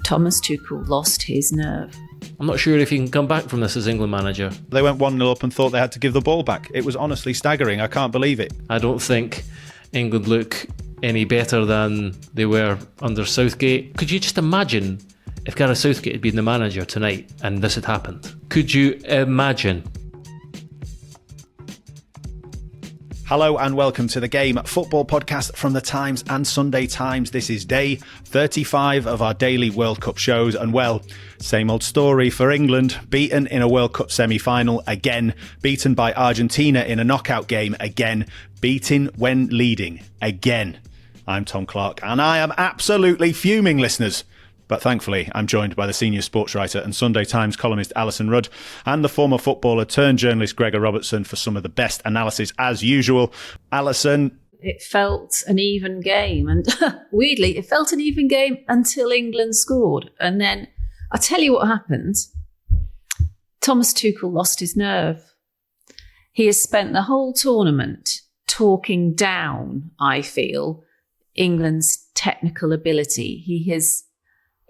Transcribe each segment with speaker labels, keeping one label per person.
Speaker 1: Thomas Tuchel lost his nerve.
Speaker 2: I'm not sure if he can come back from this as England manager.
Speaker 3: They went 1-0 up and thought they had to give the ball back. It was honestly staggering. I can't believe it.
Speaker 2: I don't think England look any better than they were under Southgate. Could you just imagine if Gareth Southgate had been the manager tonight and this had happened? Could you imagine?
Speaker 3: Hello and welcome to The Game, football podcast from The Times and Sunday Times. This is day 35 of our daily World Cup shows, and well, same old story for England. Beaten in a World Cup semi-final again, beaten by Argentina in a knockout game again, beaten when leading again. I'm Tom Clarke and I am absolutely fuming, listeners. But thankfully, I'm joined by the senior sports writer and Sunday Times columnist Alyson and the former footballer turned journalist Gregor Robertson for some of the best analysis as usual. Alyson.
Speaker 1: It felt an even game, and weirdly, it felt an even game until England scored. And then, I'll tell you what happened. Thomas Tuchel lost his nerve. He has spent the whole tournament talking down, I feel, England's technical ability. He has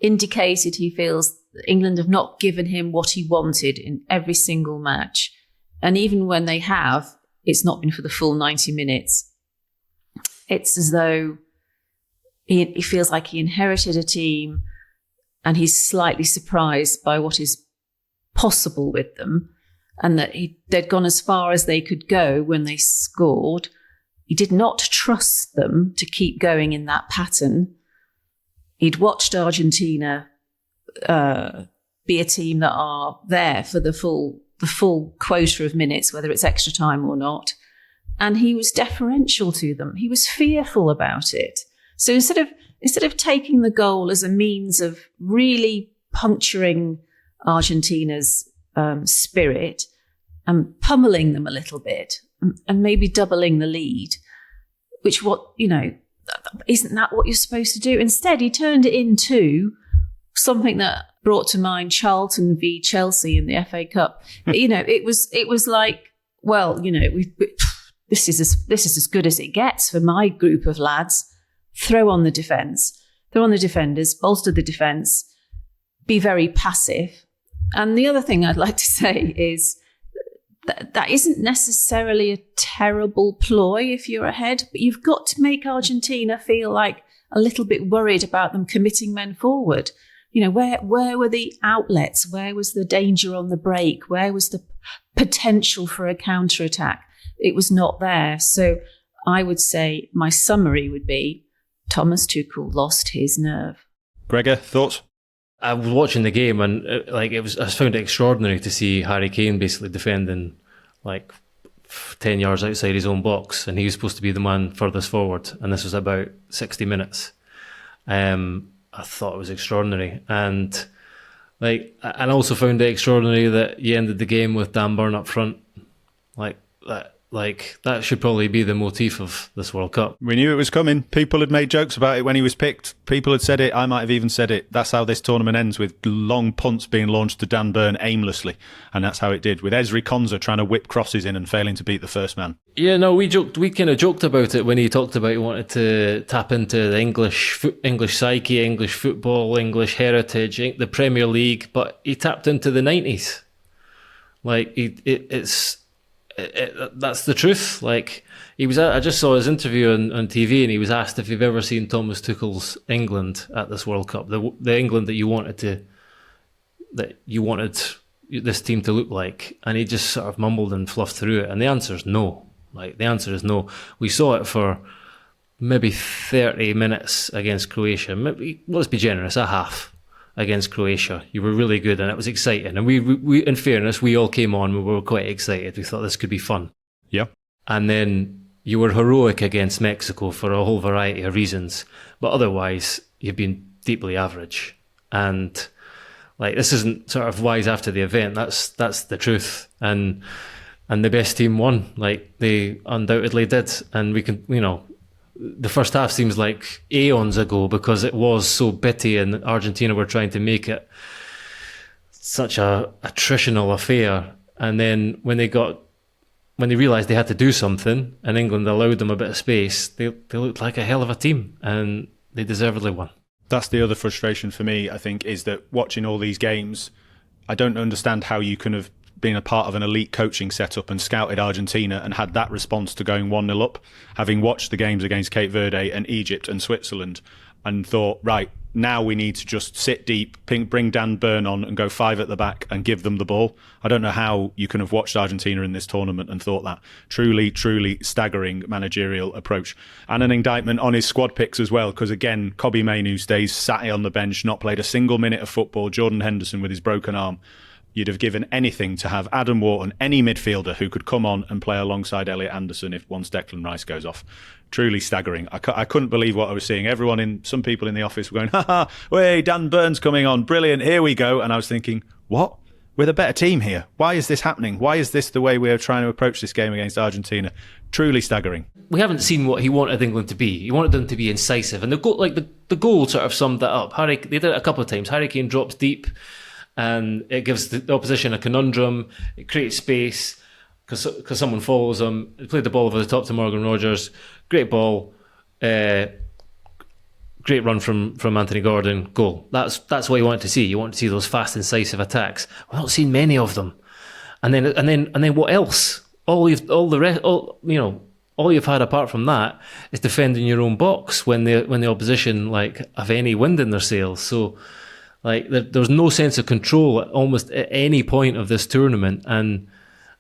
Speaker 1: indicated he feels that England have not given him what he wanted in every single match. And even when they have, it's not been for the full 90 minutes. It's as though he feels like he inherited a team and he's slightly surprised by what is possible with them, and that they'd gone as far as they could go when they scored. He did not trust them to keep going in that pattern. He'd watched Argentina be a team that are there for the full quota of minutes, whether it's extra time or not. And he was deferential to them. He was fearful about it. So instead of taking the goal as a means of really puncturing Argentina's spirit and pummeling them a little bit and maybe doubling the lead, isn't that what you're supposed to do? Instead, he turned it into something that brought to mind Charlton v Chelsea in the FA Cup. It was like, well, this is as good as it gets for my group of lads. Throw on the defenders, bolster the defence, be very passive. And the other thing I'd like to say is that isn't necessarily a terrible ploy if you're ahead, but you've got to make Argentina feel like a little bit worried about them committing men forward. Where were the outlets? Where was the danger on the break? Where was the potential for a counter-attack? It was not there. So I would say my summary would be Thomas Tuchel lost his nerve.
Speaker 3: Gregor, thoughts?
Speaker 2: I was watching the game and I found it extraordinary to see Harry Kane basically defending 10 yards outside his own box, and he was supposed to be the man furthest forward, and this was about 60 minutes. I thought it was extraordinary, and I also found it extraordinary that you ended the game with Dan Burn up front. That should probably be the motif of this World Cup.
Speaker 3: We knew it was coming. People had made jokes about it when he was picked. People had said it. I might have even said it. That's how this tournament ends, with long punts being launched to Dan Burn aimlessly. And that's how it did, with Ezri Konsa trying to whip crosses in and failing to beat the first man.
Speaker 2: Yeah, no, we kind of joked about it when he talked about he wanted to tap into the English psyche, English football, English heritage, the Premier League, but he tapped into the 90s. That's the truth. I just saw his interview on TV, and he was asked if you've ever seen Thomas Tuchel's England at this World Cup, the England that you wanted this team to look like, and he just sort of mumbled and fluffed through it. And the answer is no. The answer is no. We saw it for maybe 30 minutes against Croatia. Maybe, let's be generous, a half against Croatia. You were really good and it was exciting. And we in fairness, we all came on, we were quite excited. We thought this could be fun.
Speaker 3: Yeah.
Speaker 2: And then you were heroic against Mexico for a whole variety of reasons. But otherwise, you've been deeply average. And this isn't sort of wise after the event. That's the truth. And the best team won. They undoubtedly did. And we can, the first half seems like aeons ago because it was so bitty and Argentina were trying to make it such a attritional affair. And then when they realised they had to do something and England allowed them a bit of space, they looked like a hell of a team and they deservedly won.
Speaker 3: That's the other frustration for me, I think, is that watching all these games, I don't understand how you can have been a part of an elite coaching setup and scouted Argentina and had that response to going 1-0 up, having watched the games against Cape Verde and Egypt and Switzerland, and thought, right, now we need to just sit deep, bring Dan Burn on and go 5 at the back and give them the ball. I don't know how you can have watched Argentina in this tournament and thought that. Truly, truly staggering managerial approach. And an indictment on his squad picks as well, because again, Kobbie Mainoo stays sat on the bench, not played a single minute of football. Jordan Henderson with his broken arm. You'd have given anything to have Adam Wharton, any midfielder who could come on and play alongside Elliot Anderson if once Declan Rice goes off. Truly staggering. I couldn't believe what I was seeing. Some people in the office were going, ha, hey, Dan Burn's coming on, brilliant, here we go. And I was thinking, what? We're the better team here. Why is this happening? Why is this the way we're trying to approach this game against Argentina? Truly staggering.
Speaker 2: We haven't seen what he wanted England to be. He wanted them to be incisive. And the goal sort of summed that up. They did it a couple of times. Harry Kane drops deep, and it gives the opposition a conundrum. It creates space because someone follows him. He played the ball over the top to Morgan Rogers. Great ball. Great run from Anthony Gordon. Goal. That's what you want to see. You want to see those fast, incisive attacks. We've not seen many of them. And then what else? All you've had apart from that is defending your own box when the opposition have any wind in their sails. So there's no sense of control at almost at any point of this tournament. And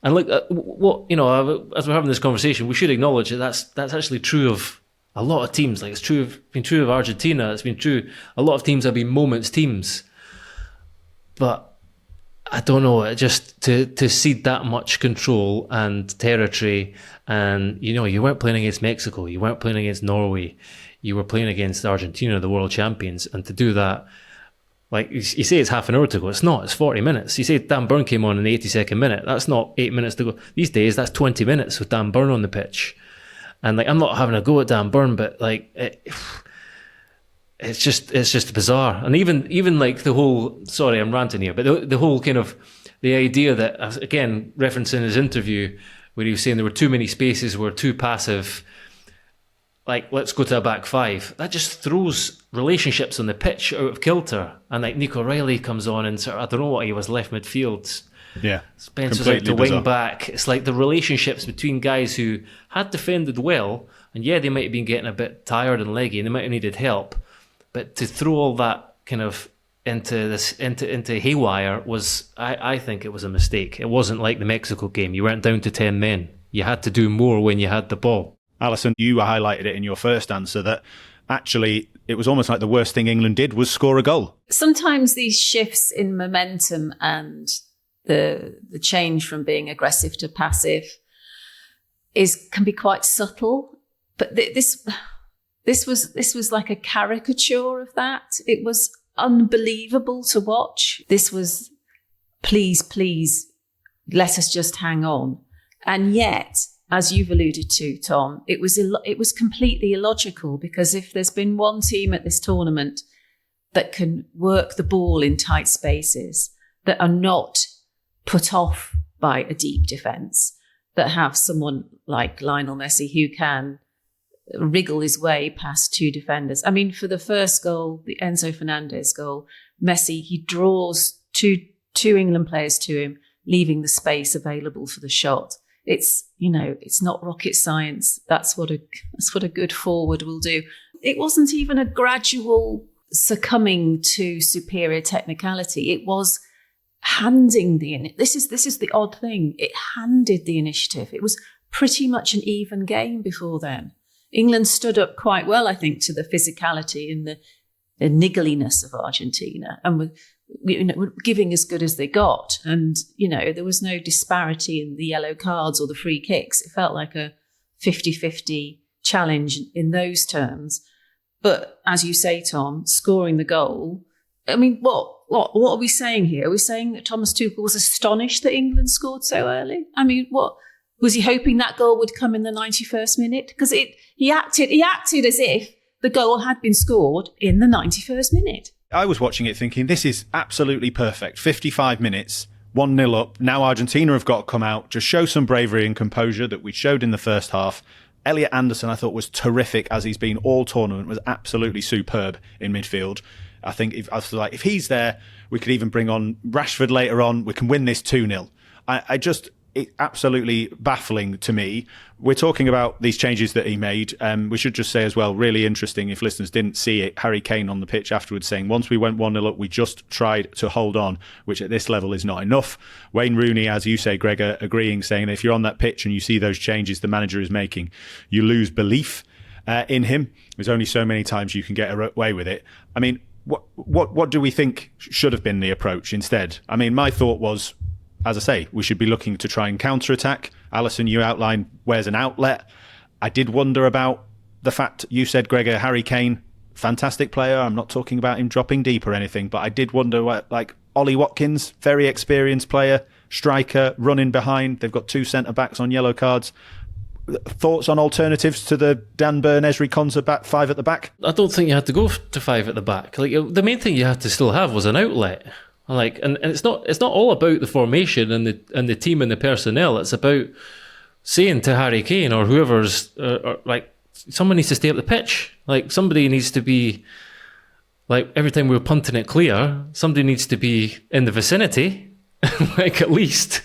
Speaker 2: as we're having this conversation, we should acknowledge that that's actually true of a lot of teams. It's been true of Argentina. It's been true. A lot of teams have been moments teams, but I don't know. Just to cede that much control and territory, and you weren't playing against Mexico. You weren't playing against Norway. You were playing against Argentina, the world champions, and to do that. You say it's half an hour to go. It's not. It's 40 minutes. You say Dan Burn came on in the 82nd minute. That's not 8 minutes to go. These days, that's 20 minutes with Dan Burn on the pitch. And I'm not having a go at Dan Burn, but it's just bizarre. And even the whole. Sorry, I'm ranting here, but the whole kind of the idea that, again, referencing his interview where he was saying there were too many spaces, we're too passive. Let's go to a back five. That just throws relationships on the pitch out of kilter. And Nico Riley comes on and I don't know what he was, left midfield.
Speaker 3: Yeah.
Speaker 2: Spence was out to wing back. It's like the relationships between guys who had defended well, and they might have been getting a bit tired and leggy and they might have needed help. But to throw all that kind of into haywire was, I think it was a mistake. It wasn't like the Mexico game. You weren't down to 10 men. You had to do more when you had the ball.
Speaker 3: Alyson, you highlighted it in your first answer that actually it was almost like the worst thing England did was score a goal.
Speaker 1: Sometimes these shifts in momentum and the change from being aggressive to passive can be quite subtle. But this was like a caricature of that. It was unbelievable to watch. This was, please, let us just hang on. And yet, as you've alluded to, Tom, it was completely illogical, because if there's been one team at this tournament that can work the ball in tight spaces, that are not put off by a deep defence, that have someone like Lionel Messi who can wriggle his way past two defenders. I mean, for the first goal, the Enzo Fernandez goal, Messi, he draws two England players to him, leaving the space available for the shot. It's not rocket science. That's what a good forward will do. It wasn't even a gradual succumbing to superior technicality. It was handing this is the odd thing. It handed the initiative. It was pretty much an even game before then. England stood up quite well, I think, to the physicality and the niggliness of Argentina, and were giving as good as they got. And, there was no disparity in the yellow cards or the free kicks. It felt like a 50-50 challenge in those terms. But as you say, Tom, scoring the goal, I mean, what are we saying here? Are we saying that Thomas Tuchel was astonished that England scored so early? I mean, what was he hoping that goal would come in the 91st minute? Because he acted as if the goal had been scored in the 91st minute.
Speaker 3: I was watching it thinking, this is absolutely perfect. 55 minutes, 1-0 up. Now Argentina have got to come out, just show some bravery and composure that we showed in the first half, Elliot Anderson, I thought, was terrific as he's been all tournament, was absolutely superb in midfield. I think if he's there, we could even bring on Rashford later on. We can win this 2-0. It's absolutely baffling to me. We're talking about these changes that he made. We should just say as well, really interesting if listeners didn't see it, Harry Kane on the pitch afterwards saying, once we went 1-0 up, we just tried to hold on, which at this level is not enough. Wayne Rooney, as you say, Gregor, agreeing, saying that if you're on that pitch and you see those changes the manager is making, you lose belief in him. There's only so many times you can get away with it. I mean, what do we think should have been the approach instead? I mean, my thought was, as I say, we should be looking to try and counter-attack. Alyson, you outlined where's an outlet. I did wonder about the fact you said, Gregor, Harry Kane, fantastic player. I'm not talking about him dropping deep or anything, but I did wonder, like Ollie Watkins, very experienced player, striker, running behind. They've got 2 centre-backs on yellow cards. Thoughts on alternatives to the Dan Burn, Esri Konsa 5 at the back?
Speaker 2: I don't think you had to go to 5 at the back. Like, the main thing you had to still have was an outlet. Like, and it's not all about the formation and the team and the personnel. It's about saying to Harry Kane or whoever's like, someone needs to stay up the pitch. Like, somebody needs to be, like, every time we're punting it clear, somebody needs to be in the vicinity, like, at least.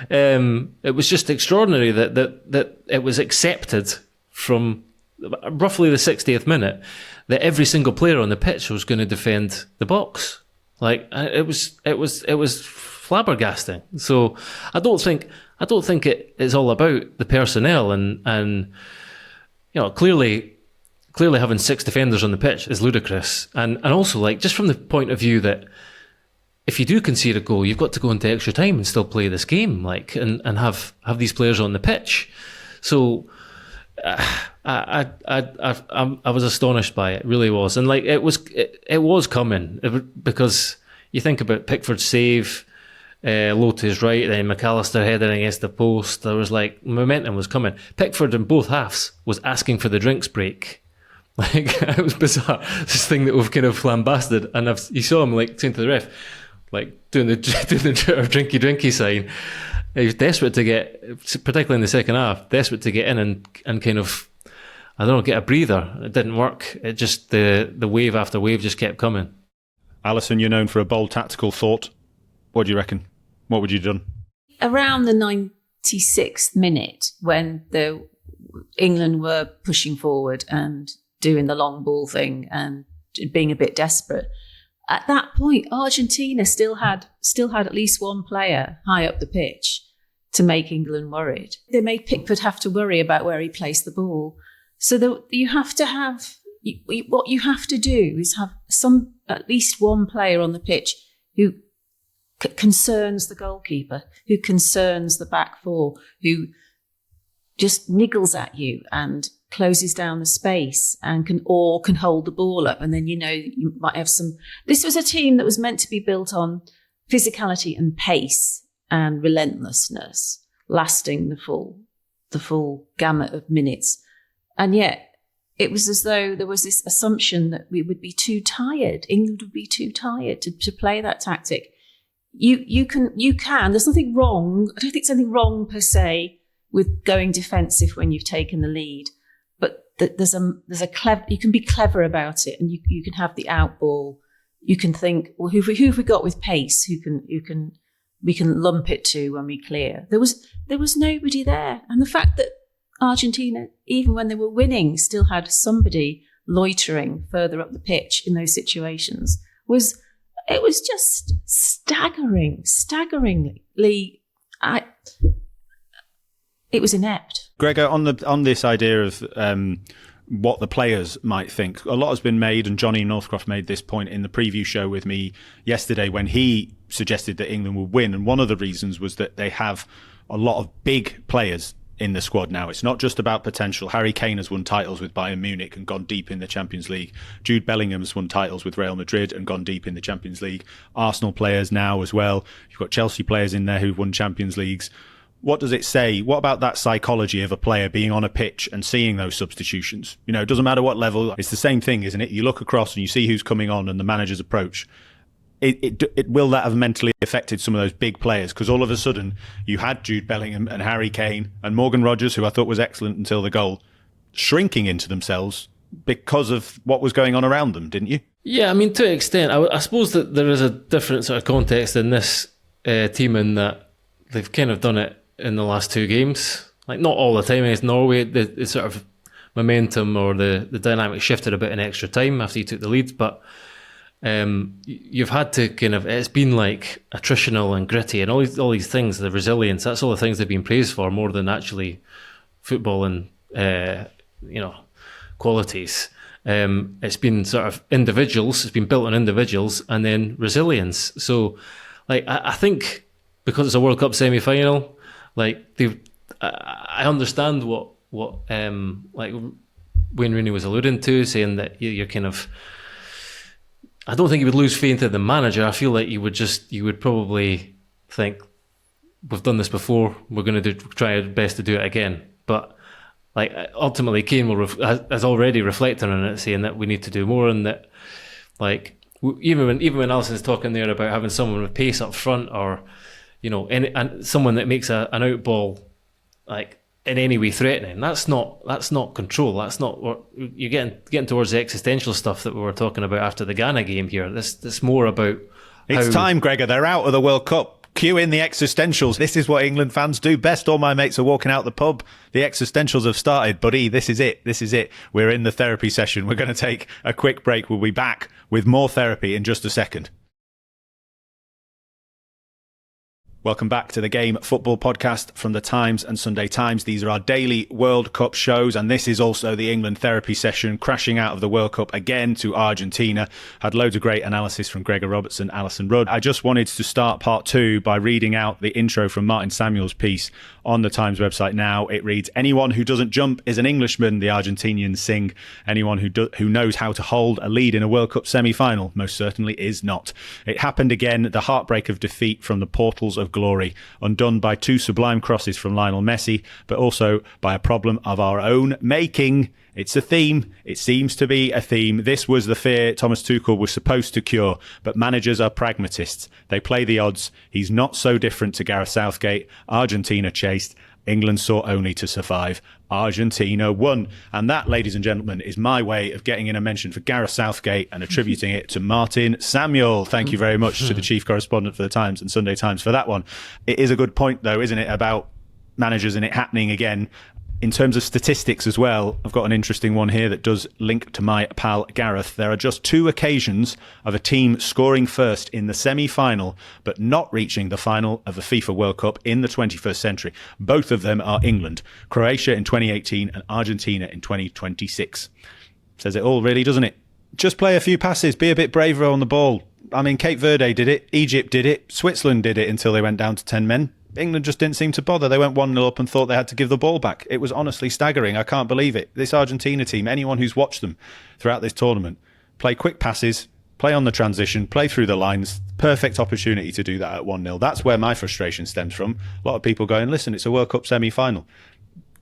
Speaker 2: It was just extraordinary that it was accepted from roughly the 60th minute that every single player on the pitch was going to defend the box. Like, it was flabbergasting. So I don't think it is all about the personnel and you know, clearly having 6 defenders on the pitch is ludicrous. And also, like, just from the point of view that if you do concede a goal, you've got to go into extra time and still play this game, like, and have these players on the pitch. So I was astonished by it, really was, and like it was coming, because you think about Pickford's save, low to his right, then McAllister heading against the post. There was, like, momentum was coming. Pickford in both halves was asking for the drinks break. Like, it was bizarre. This thing that we've kind of flambasted, and you saw him, like, saying to the ref, like, doing the drinky sign. He was desperate to get, particularly in the second half, desperate to get in and kind of, I don't know, get a breather. It didn't work. It just, the wave after wave just kept coming.
Speaker 3: Alyson, you're known for a bold tactical thought. What do you reckon? What would you have done?
Speaker 1: Around the 96th minute, when England were pushing forward and doing the long ball thing and being a bit desperate, at that point, Argentina still had at least one player high up the pitch to make England worried. They made Pickford have to worry about where he placed the ball. So you have to have, what you have to do is have at least one player on the pitch who concerns the goalkeeper, who concerns the back four, who just niggles at you and closes down the space and can hold the ball up. And then, you know, you might have some. This was a team that was meant to be built on physicality and pace and relentlessness, lasting the full gamut of minutes. And yet it was as though there was this assumption that we would be too tired. England would be too tired to play that tactic. You can. There's nothing wrong. I don't think there's anything wrong per se with going defensive when you've taken the lead. But there's a clever. You can be clever about it, and you can have the out ball. You can think, well, who have we got with pace? Who we can lump it to when we clear? There was nobody there, and the fact that Argentina, even when they were winning, still had somebody loitering further up the pitch in those situations was just staggeringly. It was inept.
Speaker 3: Gregor, on this idea of what the players might think, a lot has been made, and Johnny Northcroft made this point in the preview show with me yesterday when he suggested that England would win. And one of the reasons was that they have a lot of big players in the squad now. It's not just about potential. Harry Kane has won titles with Bayern Munich and gone deep in the Champions League. Jude Bellingham has won titles with Real Madrid and gone deep in the Champions League. Arsenal players now as well. You've got Chelsea players in there who've won Champions Leagues. What does it say? What about that psychology of a player being on a pitch and seeing those substitutions? You know, it doesn't matter what level. It's the same thing, isn't it? You look across and you see who's coming on and the manager's approach. It will that have mentally affected some of those big players? Because all of a sudden you had Jude Bellingham and Harry Kane and Morgan Rogers, who I thought was excellent until the goal, shrinking into themselves because of what was going on around them, didn't you?
Speaker 2: Yeah, I mean, to an extent, I suppose that there is a different sort of context in this team in that they've kind of done it in the last 2 games. Like, not all the time against Norway, the sort of momentum or the dynamic shifted a bit in extra time after you took the lead, but you've had to kind of, it's been like attritional and gritty and all these things, the resilience, that's all the things they've been praised for more than actually football and qualities. It's been sort of individuals, it's been built on individuals and then resilience. So like I think because it's a World Cup semi-final, like I understand what like Wayne Rooney was alluding to, saying that you're kind of, I don't think you would lose faith in the manager. I feel like you would probably think, we've done this before, we're going to try our best to do it again. But like ultimately, Kane has already reflected on it, saying that we need to do more, and that like even when Alyson's talking there about having someone with pace up front, or and someone that makes an out ball like in any way threatening, that's not control. That's not what you're getting towards the existential stuff that we were talking about after the Ghana game here. This more about
Speaker 3: it's time, Gregor. They're out of the World Cup. Cue in the existentials. This is what England fans do best. All my mates are walking out the pub. The existentials have started. Buddy, this is it. This is it. We're in the therapy session. We're going to take a quick break. We'll be back with more therapy in just a second. Welcome back to the Game Football Podcast from the Times and Sunday Times. These are our daily World Cup shows, and this is also the England therapy session, crashing out of the World Cup again to Argentina. Had loads of great analysis from Gregor, Robertson, Alyson, Rudd. I just wanted to start part 2 by reading out the intro from Martin Samuel's piece on the Times website now. It reads, "Anyone who doesn't jump is an Englishman," the Argentinians sing. "Anyone who knows how to hold a lead in a World Cup semi-final most certainly is not. It happened again, the heartbreak of defeat from the portals of glory, undone by 2 sublime crosses from Lionel Messi, but also by a problem of our own making." It's a theme. It seems to be a theme. This was the fear Thomas Tuchel was supposed to cure, but managers are pragmatists. They play the odds. He's not so different to Gareth Southgate. Argentina chased. England sought only to survive. Argentina won. And that, ladies and gentlemen, is my way of getting in a mention for Gareth Southgate and attributing it to Martin Samuel. Thank you very much to the chief correspondent for the Times and Sunday Times for that one. It is a good point, though, isn't it, about managers and it happening again. In terms of statistics as well, I've got an interesting one here that does link to my pal Gareth. There are just 2 occasions of a team scoring first in the semi-final, but not reaching the final of the FIFA World Cup in the 21st century. Both of them are England. Croatia in 2018 and Argentina in 2026. Says it all, really, doesn't it? Just play a few passes, be a bit braver on the ball. I mean, Cape Verde did it, Egypt did it, Switzerland did it until they went down to 10 men. England just didn't seem to bother. They went 1-0 up and thought they had to give the ball back. It was honestly staggering. I can't believe it. This Argentina team, anyone who's watched them throughout this tournament, play quick passes, play on the transition, play through the lines. Perfect opportunity to do that at 1-0. That's where my frustration stems from. A lot of people going, listen, it's a World Cup semi-final.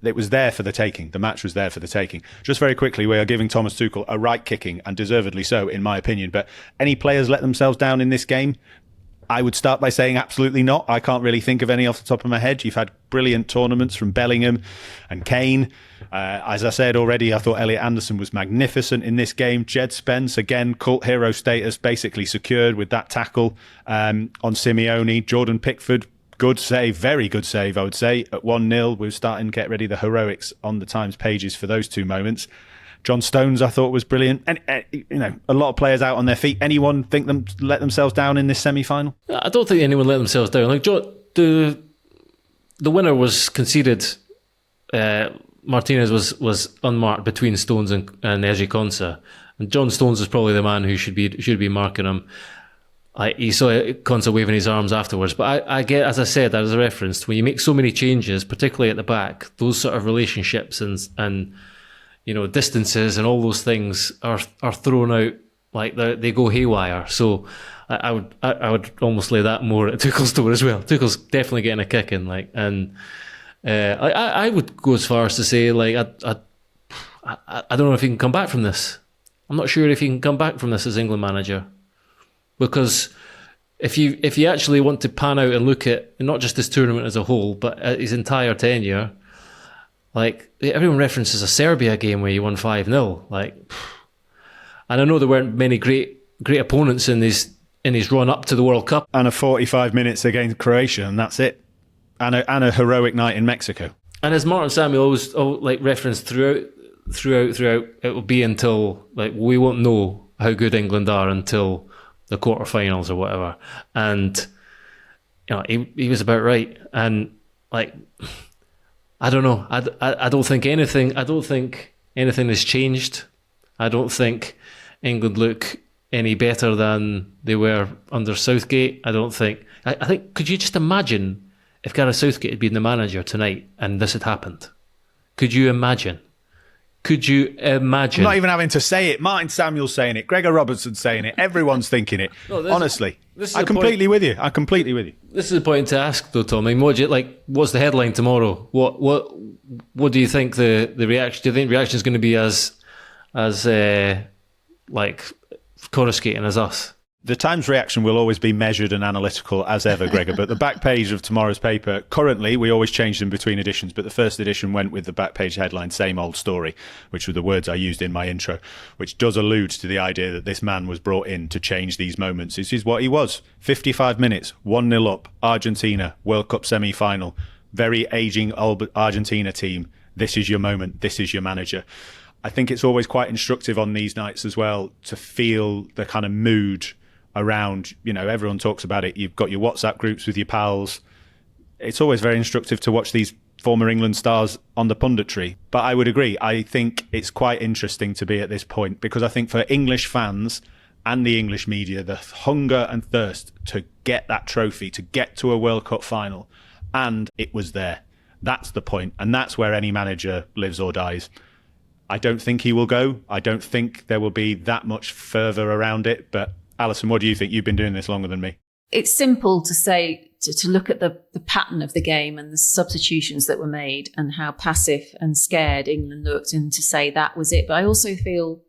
Speaker 3: It was there for the taking. The match was there for the taking. Just very quickly, we are giving Thomas Tuchel a right kicking, and deservedly so, in my opinion. But any players let themselves down in this game? I would start by saying absolutely not. I can't really think of any off the top of my head. You've had brilliant tournaments from Bellingham and Kane. As I said already, I thought Elliot Anderson was magnificent in this game. Jed Spence, again, cult hero status basically secured with that tackle on Simeone. Jordan Pickford, good save, very good save, I would say. At 1-0, we're starting to get ready the heroics on the Times pages for those 2 moments. John Stones, I thought, was brilliant. And, a lot of players out on their feet. Anyone think them let themselves down in this semi-final?
Speaker 2: I don't think anyone let themselves down. Like the winner was conceded. Martinez was unmarked between Stones and Ezri Konsa. And John Stones is probably the man who should be marking him. You saw Konsa waving his arms afterwards. But I get, as I said, as a reference, when you make so many changes, particularly at the back, those sort of relationships and distances and all those things are thrown out, like they go haywire. So I would almost lay that more at Tuchel's door as well. Tuchel's definitely getting a kick in, and I would go as far as to say, I don't know if he can come back from this. I'm not sure if he can come back from this as England manager, because if you actually want to pan out and look at not just this tournament as a whole, but at his entire tenure, Like, everyone references a Serbia game where you won 5-0. Like, and I know there weren't many great opponents in his run up to the World Cup.
Speaker 3: And a 45 minutes against Croatia, and that's it. And a heroic night in Mexico.
Speaker 2: And as Martin Samuel always referenced throughout, it will be until, like, we won't know how good England are until the quarterfinals or whatever. And he was about right. And like, I don't know. I don't think anything has changed. I don't think England look any better than they were under Southgate. I think, could you just imagine if Gareth Southgate had been the manager tonight and this had happened? Could you imagine? I'm not even having to say it. Martin Samuel's saying it. Gregor Robertson saying it. Everyone's thinking it. No, honestly, I'm completely with you. This is a point to ask, though, Tom. I mean, what's the headline tomorrow? What do you think the reaction? Do you think the reaction is going to be as coruscating as us?
Speaker 3: The Times reaction will always be measured and analytical as ever, Gregor, but the back page of tomorrow's paper, currently, we always change them between editions, but the first edition went with the back page headline, Same Old Story, which were the words I used in my intro, which does allude to the idea that this man was brought in to change these moments. This is what he was. 55 minutes, 1-0 up, Argentina, World Cup semi-final, very ageing Argentina team. This is your moment. This is your manager. I think it's always quite instructive on these nights as well to feel the kind of mood around, everyone talks about it. You've got your WhatsApp groups with your pals. It's always very instructive to watch these former England stars on the punditry. But I would agree. I think it's quite interesting to be at this point because I think for English fans and the English media, the hunger and thirst to get that trophy, to get to a World Cup final, and it was there. That's the point. And that's where any manager lives or dies. I don't think he will go. I don't think there will be that much further around it. But Alyson, what do you think? You've been doing this longer than me.
Speaker 1: It's simple to say, to look at the pattern of the game and the substitutions that were made and how passive and scared England looked, and to say that was it. But I also feel,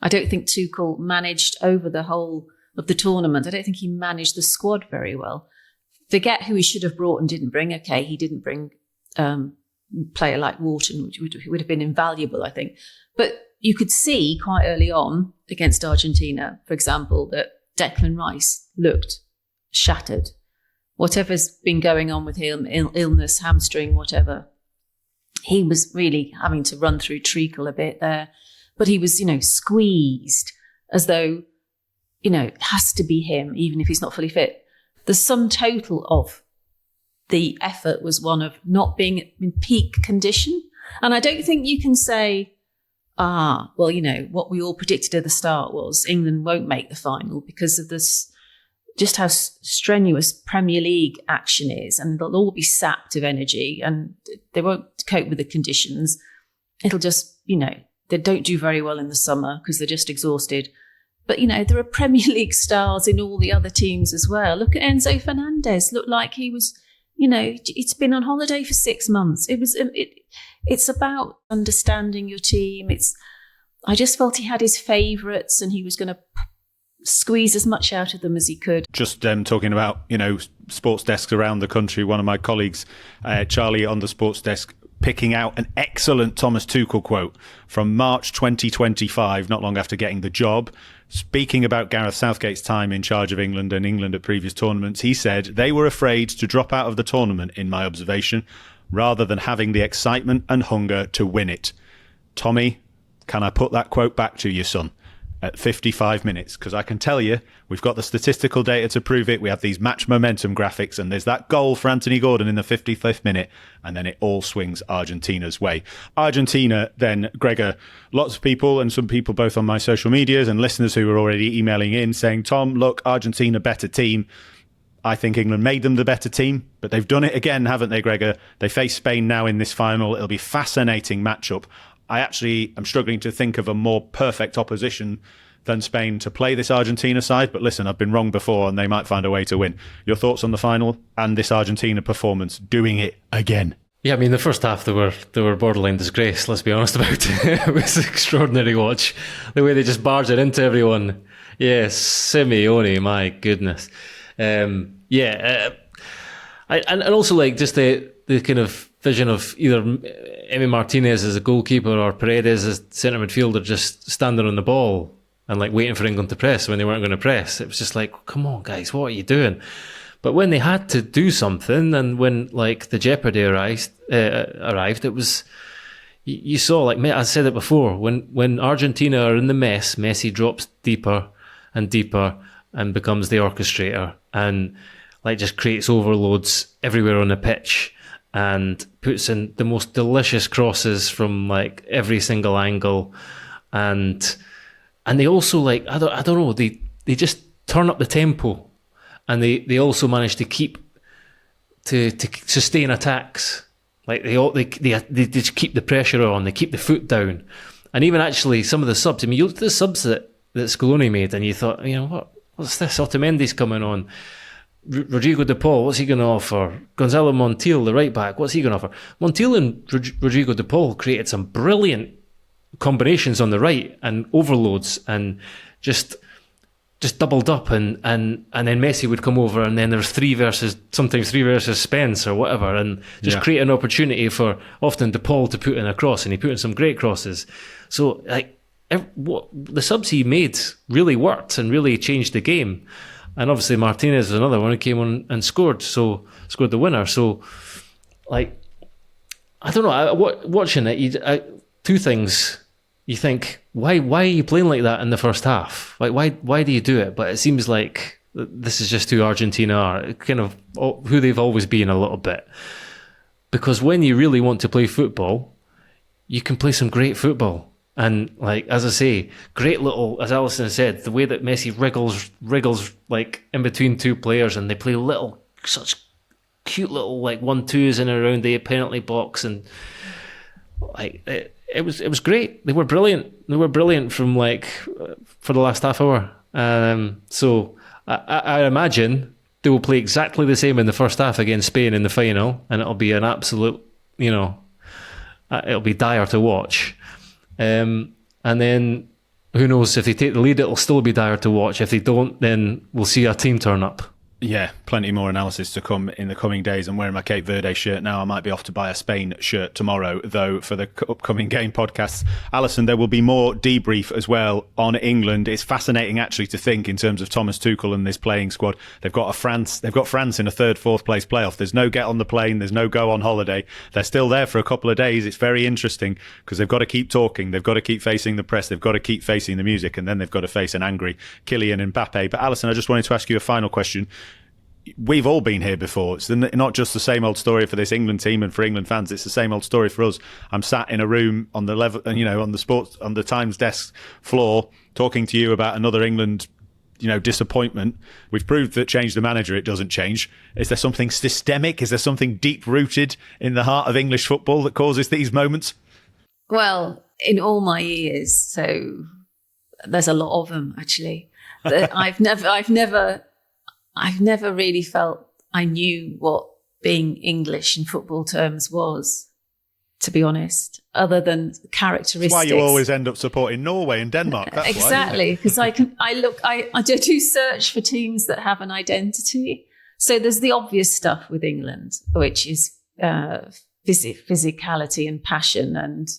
Speaker 1: I don't think Tuchel managed over the whole of the tournament. I don't think he managed the squad very well. Forget who he should have brought and didn't bring. Okay, he didn't bring player like Wharton, which would have been invaluable, I think. But you could see quite early on against Argentina, for example, that Declan Rice looked shattered. Whatever's been going on with him, illness, hamstring, whatever, he was really having to run through treacle a bit there. But he was, squeezed as though, it has to be him, even if he's not fully fit. The sum total of the effort was one of not being in peak condition. And I don't think you can say, what we all predicted at the start was England won't make the final because of this, just how strenuous Premier League action is, and they'll all be sapped of energy and they won't cope with the conditions. It'll just, they don't do very well in the summer because they're just exhausted. But, there are Premier League stars in all the other teams as well. Look at Enzo Fernandez. Looked like he was, it's been on holiday for 6 months. It's about understanding your team. I just felt he had his favourites and he was going to squeeze as much out of them as he could.
Speaker 3: Just talking about, sports desks around the country, one of my colleagues, Charlie on the sports desk, picking out an excellent Thomas Tuchel quote from March 2025, not long after getting the job. Speaking about Gareth Southgate's time in charge of England and England at previous tournaments, he said, "They were afraid to drop out of the tournament, in my observation, rather than having the excitement and hunger to win it." Tommy, can I put that quote back to you, son? At 55 minutes, because I can tell you, we've got the statistical data to prove it. We have these match momentum graphics, and there's that goal for Anthony Gordon in the 55th minute, and then it all swings Argentina's way. Argentina, then, Gregor, lots of people, and some people both on my social medias and listeners who were already emailing in saying, Tom, look, Argentina, better team. I think England made them the better team, but they've done it again, haven't they, Gregor? They face Spain now in this final. It'll be a fascinating matchup. I actually am struggling to think of a more perfect opposition than Spain to play this Argentina side. But listen, I've been wrong before and they might find a way to win. Your thoughts on the final and this Argentina performance, doing it again?
Speaker 2: Yeah, I mean, the first half, they were borderline disgrace, let's be honest about it. It was an extraordinary watch. The way they just barged it into everyone. Yes, Simeone, my goodness. And also like just the kind of vision of either Emi Martinez as a goalkeeper or Paredes as centre midfielder just standing on the ball and like waiting for England to press when they weren't going to press. It was just like, come on, guys, what are you doing? But when they had to do something, and when like the jeopardy arrived, it was, you saw, like I said it before, when Argentina are in the mess, Messi drops deeper and deeper and becomes the orchestrator and like just creates overloads everywhere on the pitch and puts in the most delicious crosses from like every single angle, and they also like I don't know, they just turn up the tempo. And they also manage to keep to sustain attacks. Like they just keep the pressure on. They keep the foot down. And even actually some of the subs. I mean, you looked at the subs that Scaloni made, and you thought, you know, what's this? Otamendi's coming on. Rodrigo De Paul, what's he going to offer? Gonzalo Montiel, the right back, what's he going to offer? Montiel and Rodrigo De Paul created some brilliant combinations on the right and overloads, and just doubled up, and then Messi would come over, and then there's sometimes three versus Spence or whatever, and just create an opportunity for often De Paul to put in a cross, and he put in some great crosses. So like what the subs he made really worked and really changed the game. And obviously Martinez was another one who came on and scored the winner. So like I don't know, watching it, two things. You think, why are you playing like that in the first half? Like, why do you do it? But it seems like this is just who Argentina are, kind of who they've always been a little bit. Because when you really want to play football, you can play some great football. And like, as I say, great little, as Alyson said, the way that Messi wriggles like in between two players, and they play such cute little like 1-2s in and around the penalty box, and like it was great. They were brilliant. They were brilliant from like for the last half hour. So I imagine they will play exactly the same in the first half against Spain in the final, and it'll be an absolute, it'll be dire to watch. And then who knows, if they take the lead, it'll still be dire to watch. If they don't, then we'll see a team turn up.
Speaker 3: Yeah, plenty more analysis to come in the coming days. I'm wearing my Cape Verde shirt now. I might be off to buy a Spain shirt tomorrow, though, for the upcoming game podcasts. Alyson, there will be more debrief as well on England. It's fascinating, actually, to think in terms of Thomas Tuchel and this playing squad. They've got France in a third, fourth place playoff. There's no get on the plane. There's no go on holiday. They're still there for a couple of days. It's very interesting because they've got to keep talking. They've got to keep facing the press. They've got to keep facing the music. And then they've got to face an angry Kylian Mbappe. But Alyson, I just wanted to ask you a final question. We've all been here before. It's not just the same old story for this England team and for England fans. It's the same old story for us. I'm sat in a room on the level, on the Times desk floor, talking to you about another England, disappointment. We've proved that change the manager, it doesn't change. Is there something systemic? Is there something deep rooted in the heart of English football that causes these moments?
Speaker 1: Well, in all my years, so there's a lot of them actually. I've never really felt I knew what being English in football terms was, to be honest, other than characteristics.
Speaker 3: That's why you always end up supporting Norway and Denmark. That's
Speaker 1: exactly, because I do search for teams that have an identity. So there's the obvious stuff with England, which is physicality and passion and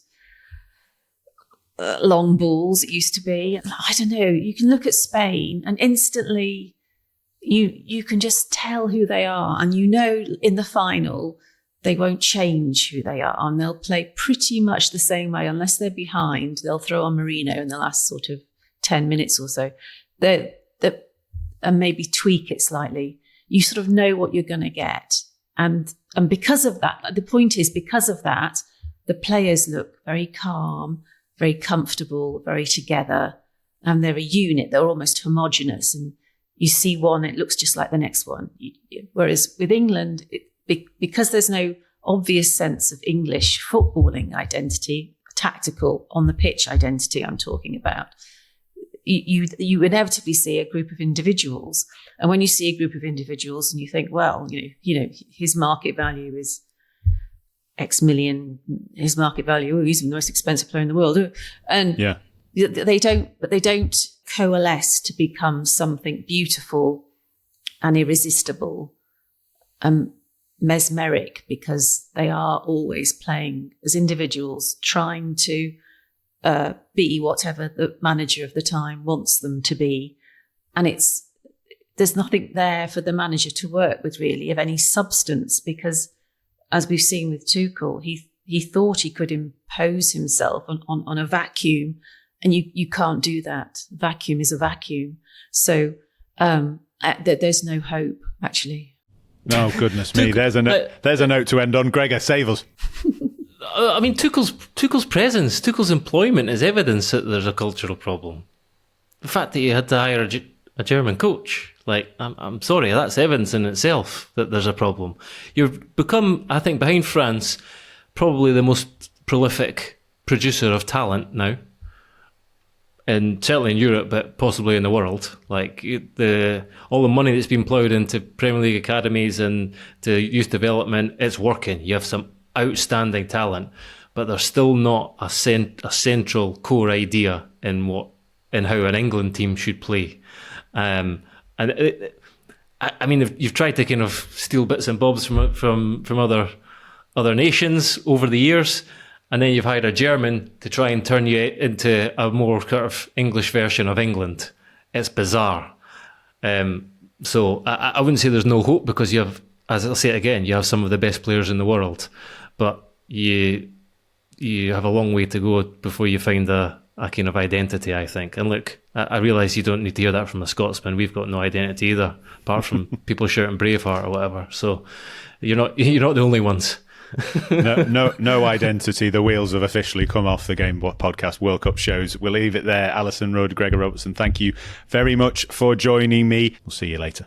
Speaker 1: long balls, it used to be. I don't know, you can look at Spain and instantly you can just tell who they are, and in the final they won't change who they are, and they'll play pretty much the same way. Unless they're behind, they'll throw on Marino in the last sort of 10 minutes or so, and maybe tweak it slightly. You sort of know what you're going to get, and because of that, the point is, because of that, the players look very calm, very comfortable, very together, and they're a unit. They're almost homogenous, and you see one, it looks just like the next one. Whereas with England, because there's no obvious sense of English footballing identity, tactical on the pitch identity I'm talking about, you inevitably see a group of individuals. And when you see a group of individuals and you think, well, his market value is X million, his market value, he's the most expensive player in the world. And
Speaker 3: yeah.
Speaker 1: They don't coalesce to become something beautiful and irresistible. mesmeric because they are always playing as individuals, trying to be whatever the manager of the time wants them to be. And there's nothing there for the manager to work with really of any substance, because as we've seen with Tuchel, he thought he could impose himself on a vacuum, and you can't do that. Vacuum is a vacuum. So there's no hope, actually.
Speaker 3: Oh, goodness me. There's a note to end on. Gregor, save us.
Speaker 2: I mean, Tuchel's presence, Tuchel's employment is evidence that there's a cultural problem. The fact that you had to hire a German coach, like, I'm sorry, that's evidence in itself that there's a problem. You've become, I think, behind France, probably the most prolific producer of talent now, and certainly in Europe, but possibly in the world. Like all the money that's been ploughed into Premier League academies and to youth development, it's working. You have some outstanding talent, but there's still not a central core idea in how an England team should play. I mean, you've tried to kind of steal bits and bobs from other nations over the years, and then you've hired a German to try and turn you into a more kind of English version of England. It's bizarre. So I wouldn't say there's no hope, because you have, as I'll say it again, you have some of the best players in the world, but you have a long way to go before you find a kind of identity, I think. And look, I realise you don't need to hear that from a Scotsman. We've got no identity either, apart from people shouting Braveheart or whatever. So you're not the only ones.
Speaker 3: No identity. The wheels have officially come off the Game Podcast World Cup shows. We'll leave it there. Alyson Rudd, Gregor Robertson, thank you very much for joining me. We'll see you later.